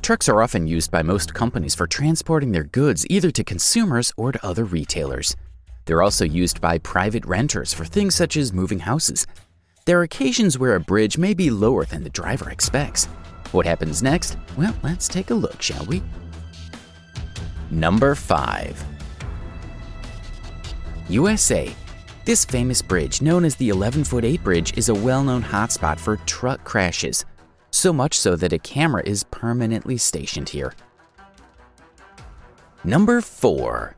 Trucks are often used by most companies for transporting their goods either to consumers or to other retailers. They're also used by private renters for things such as moving houses. There are occasions where a bridge may be lower than the driver expects. What happens next? Well, let's take a look, shall we? Number 5. USA. This famous bridge, known as the 11-foot-8 bridge, is a well-known hotspot for truck crashes, so much so that a camera is permanently stationed here. Number 4.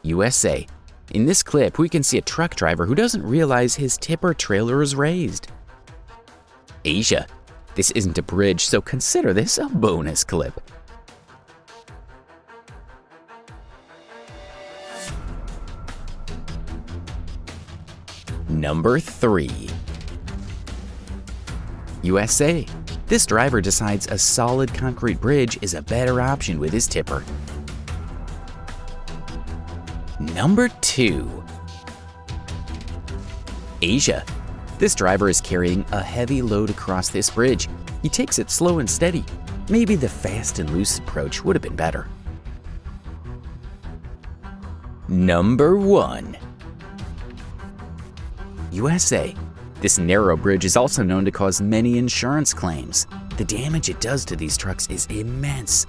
USA. In this clip, we can see a truck driver who doesn't realize his tipper trailer is raised. Asia. This isn't a bridge, so consider this a bonus clip. Number 3. USA. This driver decides a solid concrete bridge is a better option with his tipper. Number 2. Asia. This driver is carrying a heavy load across this bridge. He takes it slow and steady. Maybe the fast and loose approach would have been better. Number 1. USA. This narrow bridge is also known to cause many insurance claims. The damage it does to these trucks is immense.